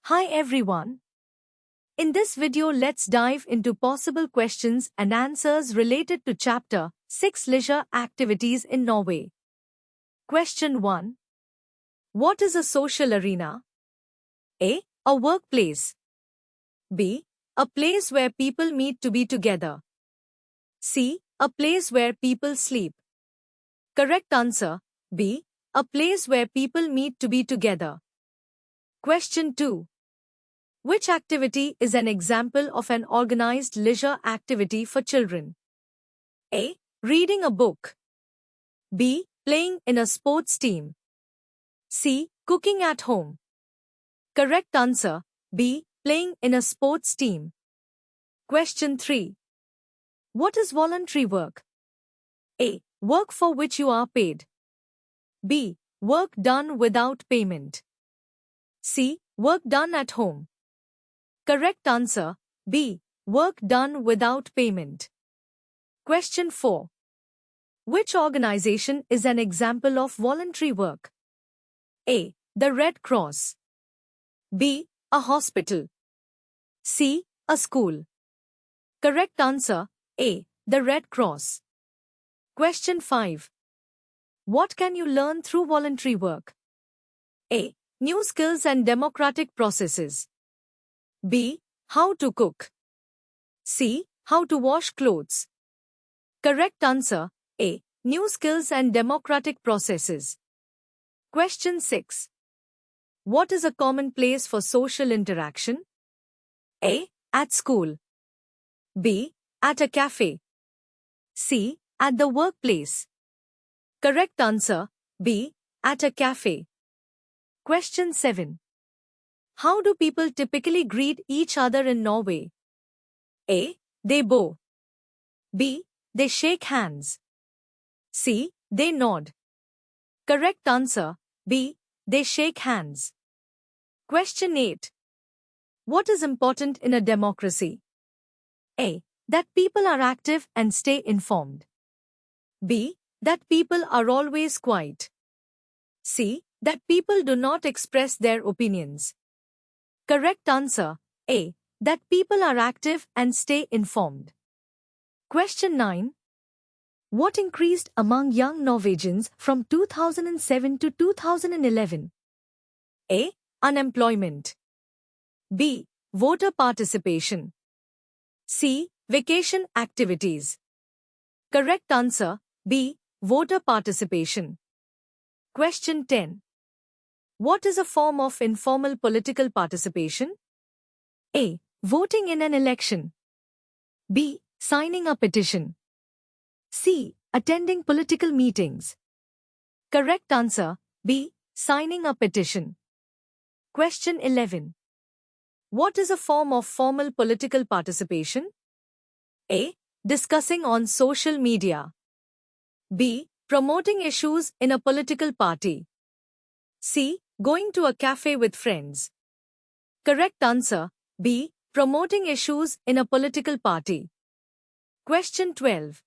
Hi everyone. In this video let's dive into possible questions and answers related to Chapter 6 Leisure Activities in Norway. Question 1. What is a social arena? A. A workplace. B. A place where people meet to be together. C. A place where people sleep. Correct answer, B. A place where people meet to be together. Question 2. Which activity is an example of an organized leisure activity for children? A. Reading a book. B. Playing in a sports team. C. Cooking at home. Correct answer, B. Playing in a sports team. Question 3. What is voluntary work? A. Work for which you are paid. B. Work done without payment. C. Work done at home. Correct answer, B. Work done without payment. Question 4. Which organization is an example of voluntary work? A. The Red Cross. B. A hospital. C. A school. Correct answer, A. The Red Cross. Question 5. What can you learn through voluntary work? A. New skills and democratic processes. B. How to cook. C. How to wash clothes. Correct answer, A. New skills and democratic processes. Question 6. What is a common place for social interaction? A. At school. B. At a cafe. C. At the workplace. Correct answer, B. At a cafe. Question 7. How do people typically greet each other in Norway? A. They bow. B. They shake hands. C. They nod. Correct answer, B. They shake hands. Question 8. What is important in a democracy? A. That people are active and stay informed. B. That people are always quiet. C. That people do not express their opinions. Correct answer, A. That people are active and stay informed. Question 9. What increased among young Norwegians from 2007 to 2011? A. Unemployment. B. Voter participation. C. Vacation activities. Correct answer, B. Voter participation. Question 10. What is a form of informal political participation? A. Voting in an election. B. Signing a petition. C. Attending political meetings. Correct answer, B. Signing a petition. Question 11. What is a form of formal political participation? A. Discussing on social media. B. Promoting issues in a political party. C. Going to a cafe with friends. Correct answer, B. Promoting issues in a political party. Question 12.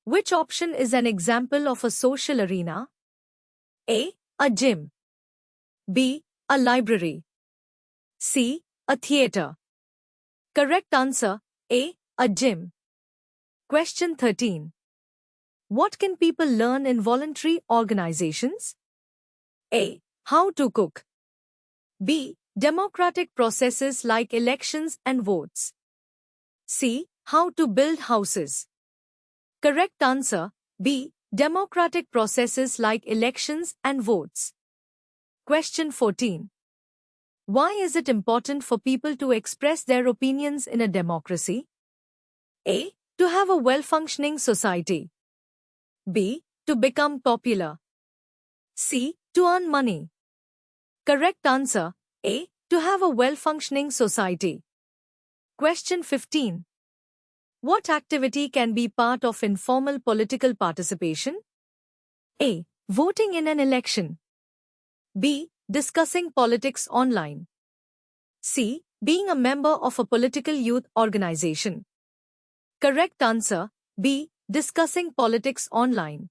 Which option is an example of a social arena? A. A gym. B. A library. C. A theatre. Correct answer, A. A gym. Question 13. What can people learn in voluntary organizations? A. How to cook. B. Democratic processes like elections and votes. C. How to build houses. Correct answer, B. Democratic processes like elections and votes. Question 14. Why is it important for people to express their opinions in a democracy? A. To have a well-functioning society. B. To become popular. C. To earn money. Correct answer, A. To have a well-functioning society. Question 15. What activity can be part of informal political participation? A. Voting in an election. B. Discussing politics online. C. Being a member of a political youth organization. Correct answer, B. Discussing politics online.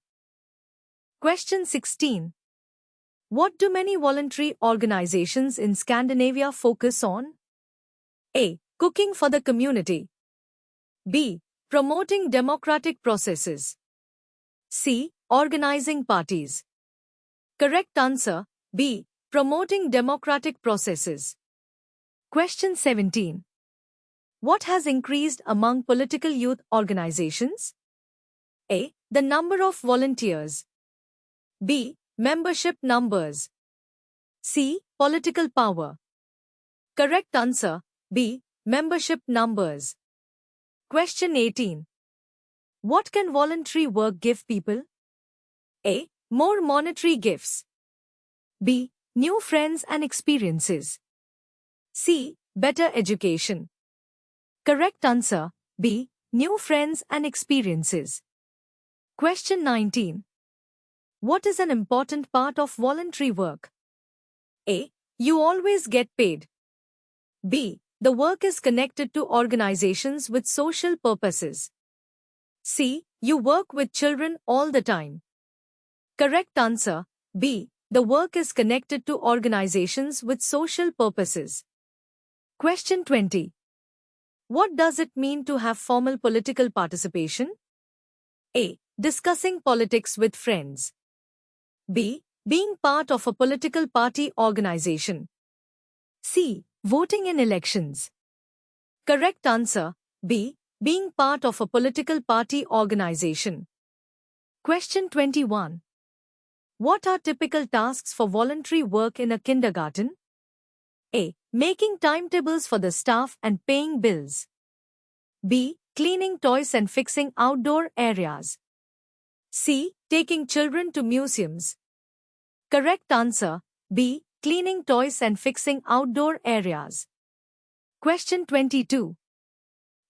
Question 16. What do many voluntary organizations in Scandinavia focus on? A. Cooking for the community. B. Promoting democratic processes. C. Organizing parties. Correct answer, B. Promoting democratic processes. Question 17. What has increased among political youth organizations? A. The number of volunteers. B. Membership numbers. C. Political power. Correct answer, B. Membership numbers. Question 18. What can voluntary work give people? A. More monetary gifts. B. New friends and experiences. C. Better education. Correct answer, B. New friends and experiences. Question 19. What is an important part of voluntary work? A. You always get paid. B. The work is connected to organizations with social purposes. C. You work with children all the time. Correct answer, B. The work is connected to organizations with social purposes. Question 20. What does it mean to have formal political participation? A. Discussing politics with friends. B. Being part of a political party organization. C. Voting in elections. Correct answer, B. Being part of a political party organization. Question 21. What are typical tasks for voluntary work in a kindergarten? A. Making timetables for the staff and paying bills. B. Cleaning toys and fixing outdoor areas. C. Taking children to museums. Correct answer, B. Cleaning toys and fixing outdoor areas. Question 22.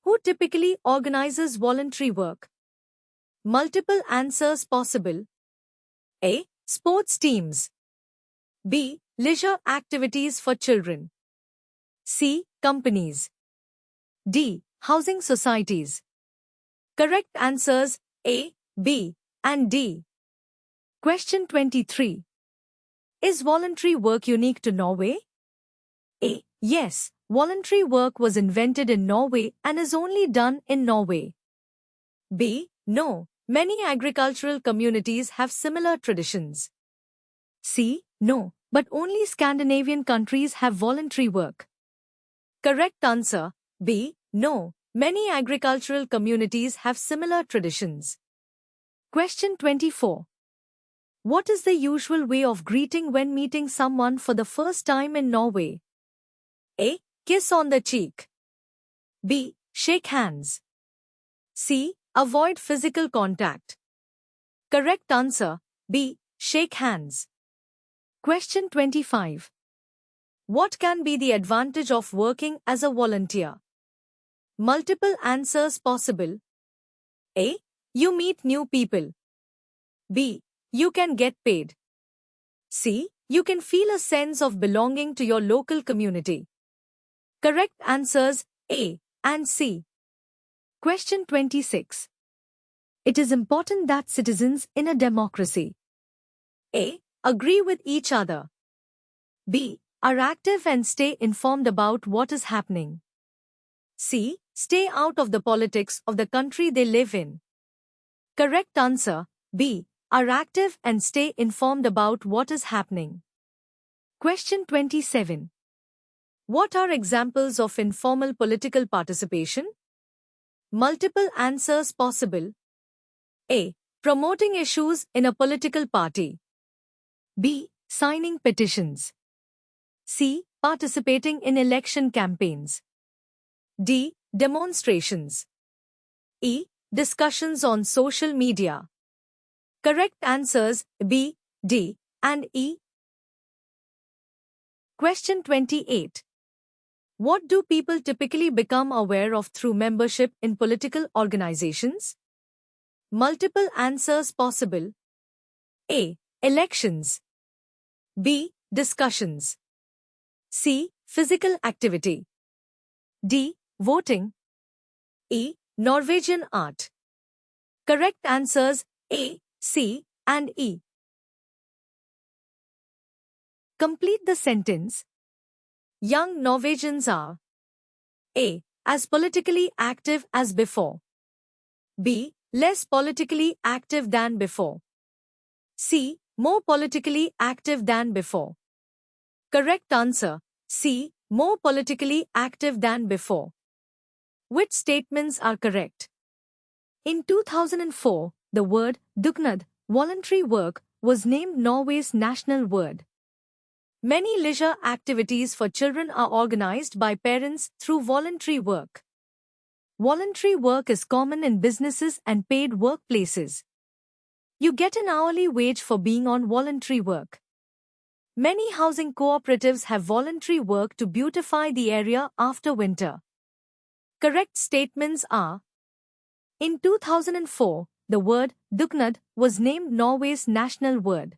Who typically organizes voluntary work? Multiple answers possible. A. Sports teams. B. Leisure activities for children. C. Companies. D. Housing societies. Correct answers A, B, and D. Question 23. Is voluntary work unique to Norway? A. Yes, voluntary work was invented in Norway and is only done in Norway. B. No, many agricultural communities have similar traditions. C. No, but only Scandinavian countries have voluntary work. Correct answer, B. No, many agricultural communities have similar traditions. Question 24. What is the usual way of greeting when meeting someone for the first time in Norway? A. Kiss on the cheek. B. Shake hands. C. Avoid physical contact. Correct answer, B. Shake hands. Question 25. What can be the advantage of working as a volunteer? Multiple answers possible. A. You meet new people. B. You can get paid. C. You can feel a sense of belonging to your local community. Correct answers A and C. Question 26. It is important that citizens in a democracy A. Agree with each other. B. Are active and stay informed about what is happening. C. Stay out of the politics of the country they live in. Correct answer, B. Are active and stay informed about what is happening. Question 27. What are examples of informal political participation? Multiple answers possible. A. Promoting issues in a political party. B. Signing petitions. C. Participating in election campaigns. D. Demonstrations. E. Discussions on social media. Correct answers B, D, and E. Question 28. What do people typically become aware of through membership in political organizations? Multiple answers possible. A. Elections. B. Discussions. C. Physical activity. D. Voting. E. Norwegian art. Correct answers A, C, and E. Complete the sentence. Young Norwegians are A. As politically active as before. B. Less politically active than before. C. More politically active than before. Correct answer. C. More politically active than before. Which statements are correct? In 2004, the word dugnad, voluntary work, was named Norway's national word. Many leisure activities for children are organized by parents through voluntary work. Voluntary work is common in businesses and paid workplaces. You get an hourly wage for being on voluntary work. Many housing cooperatives have voluntary work to beautify the area after winter. Correct statements are: in 2004, the word dugnad was named Norway's national word.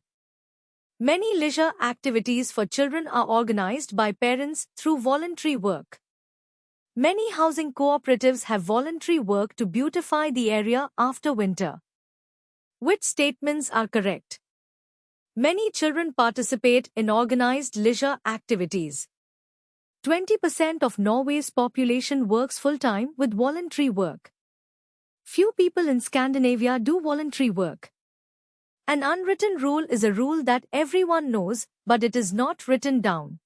Many leisure activities for children are organized by parents through voluntary work. Many housing cooperatives have voluntary work to beautify the area after winter. Which statements are correct? Many children participate in organized leisure activities. 20% of Norway's population works full-time with voluntary work. Few people in Scandinavia do voluntary work. An unwritten rule is a rule that everyone knows, but it is not written down.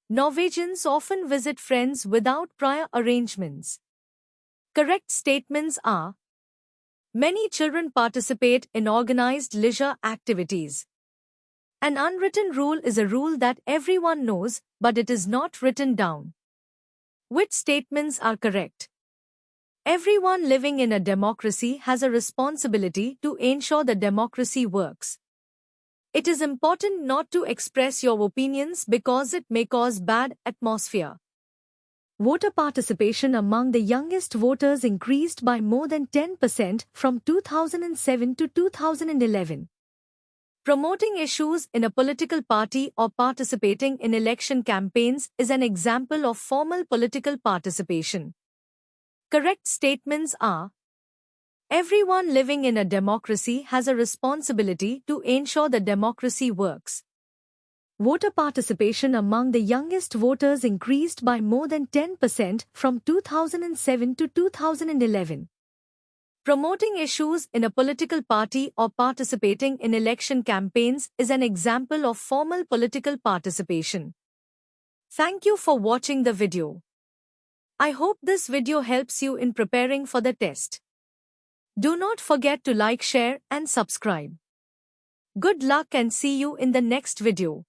Norwegians often visit friends without prior arrangements. Correct statements are: many children participate in organized leisure activities. An unwritten rule is a rule that everyone knows, but it is not written down. Which statements are correct? Everyone living in a democracy has a responsibility to ensure the democracy works. It is important not to express your opinions because it may cause bad atmosphere. Voter participation among the youngest voters increased by more than 10% from 2007 to 2011. Promoting issues in a political party or participating in election campaigns is an example of formal political participation. Correct statements are: everyone living in a democracy has a responsibility to ensure the democracy works. Voter participation among the youngest voters increased by more than 10% from 2007 to 2011. Promoting issues in a political party or participating in election campaigns is an example of formal political participation. Thank you for watching the video. I hope this video helps you in preparing for the test. Do not forget to like, share, and subscribe. Good luck and see you in the next video.